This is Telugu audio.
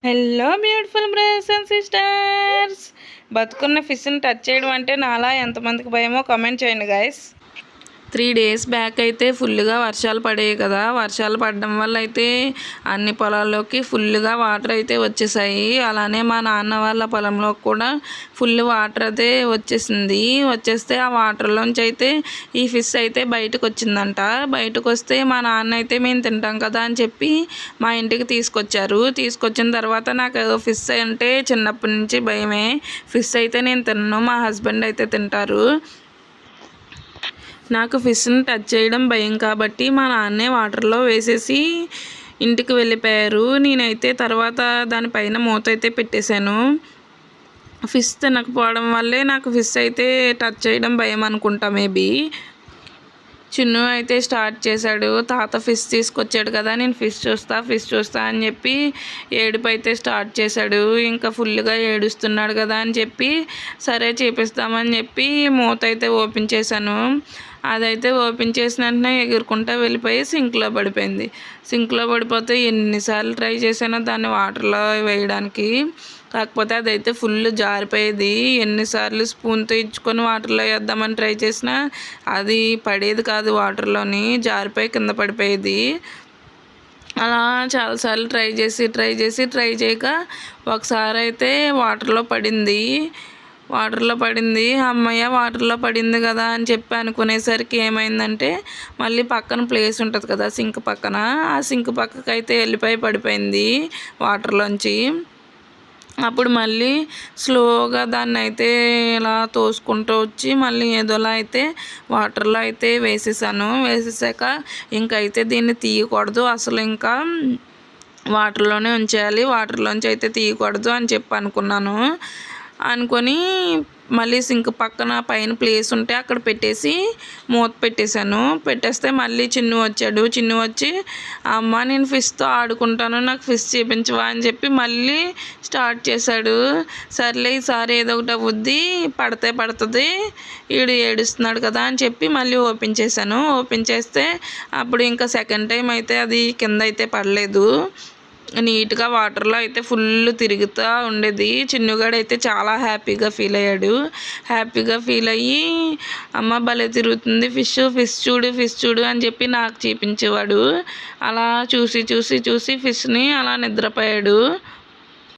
Hello beautiful brothers and sisters. బతుకున్న ఫిష్ని టచ్ చేయడం అంటే నాలా ఎంతమందికి భయమో కామెంట్ చేయండి గైస్. 3 days బ్యాక్ అయితే ఫుల్గా వర్షాలు పడేవి కదా. వర్షాలు పడడం వల్ల అయితే అన్ని పొలాల్లోకి ఫుల్గా వాటర్ అయితే వచ్చేసాయి. అలానే మా నాన్న వాళ్ళ పొలంలో కూడా ఫుల్ వాటర్ అయితే వచ్చేస్తే ఆ వాటర్లోంచి అయితే ఈ ఫిష్ అయితే బయటకు వచ్చిందంట. బయటకు వస్తే మా నాన్న అయితే మేము తింటాం కదా అని చెప్పి మా ఇంటికి తీసుకొచ్చిన తర్వాత నాకు ఫిష్ అంటే చిన్నప్పటి నుంచి భయమే. ఫిష్ అయితే నేను తినను, మా హస్బెండ్ అయితే తింటారు. నాకు ఫిష్ని టచ్ చేయడం భయం కాబట్టి మా నాన్నే వాటర్లో వేసేసి ఇంటికి వెళ్ళిపోయారు. నేనైతే తర్వాత దానిపైన మూత అయితే పెట్టేశాను. ఫిష్ తినకపోవడం వల్లే నాకు ఫిష్ అయితే టచ్ చేయడం భయం అనుకుంటా మేబీ. చిన్ను అయితే స్టార్ట్ చేశాడు. తాత ఫిష్ తీసుకొచ్చాడు కదా, నేను ఫిష్ చూస్తా అని చెప్పి ఏడుపు అయితే స్టార్ట్ చేశాడు. ఇంకా ఫుల్గా ఏడుస్తున్నాడు కదా అని చెప్పి సరే చేపిస్తామని చెప్పి మూత అయితే ఓపెన్ చేశాను. అదైతే ఓపెన్ చేసిన వెంటనే ఎగురుకుంటా వెళ్ళిపోయి సింక్లో పడిపోయింది. సింక్లో పడిపోతే ఎన్నిసార్లు ట్రై చేశానో దాన్ని వాటర్లో వేయడానికి, కాకపోతే అదైతే ఫుల్ జారిపోయేది. ఎన్నిసార్లు స్పూన్తో ఇచ్చుకొని వాటర్లో వేద్దామని ట్రై చేసినా అది పడేది కాదు, వాటర్లోని జారిపోయి కింద పడిపోయేది. అలా చాలాసార్లు ట్రై చేయక ఒకసారి అయితే వాటర్లో పడింది. అమ్మయ్య వాటర్లో పడింది కదా అని చెప్పి అనుకునేసరికి ఏమైందంటే మళ్ళీ పక్కన ప్లేస్ ఉంటుంది కదా సింక్ పక్కన, ఆ సింక్ పక్కకి అయితే వెళ్ళిపోయి పడిపోయింది వాటర్లోంచి. అప్పుడు మళ్ళీ స్లోగా దాన్ని అయితే ఇలా తోసుకుంటూ వచ్చి మళ్ళీ ఏదోలా అయితే వాటర్లో అయితే వేసేసాక ఇంకైతే దీన్ని తీయకూడదు, అసలు ఇంకా వాటర్లోనే ఉంచేయాలి, వాటర్లోంచి అయితే తీయకూడదు అని చెప్పి అనుకొని మళ్ళీ సింక్ పక్కన పైన ప్లేస్ ఉంటే అక్కడ మూత పెట్టేస్తే మళ్ళీ చిన్ను వచ్చి అమ్మ నేను ఫిష్తో ఆడుకుంటాను, నాకు ఫిష్ చేయించవా అని చెప్పి మళ్ళీ స్టార్ట్ చేశాడు. సర్లే ఈసారి ఏదో ఒకటి అవుద్ది, పడుతుంది, వీడు ఏడుస్తున్నాడు కదా అని చెప్పి మళ్ళీ ఓపెన్ చేస్తే అప్పుడు ఇంకా సెకండ్ టైం అయితే అది కింద అయితే పడలేదు. నీట్గా వాటర్లో అయితే ఫుల్ తిరుగుతూ ఉండేది. చిన్నుగాడు అయితే చాలా హ్యాపీగా ఫీల్ అయ్యి అమ్మ భలే తిరుగుతుంది ఫిష్ చూడు అని చెప్పి నాకు చూపించేవాడు. అలా చూసి ఫిష్ని అలా నిద్రపోయాడు.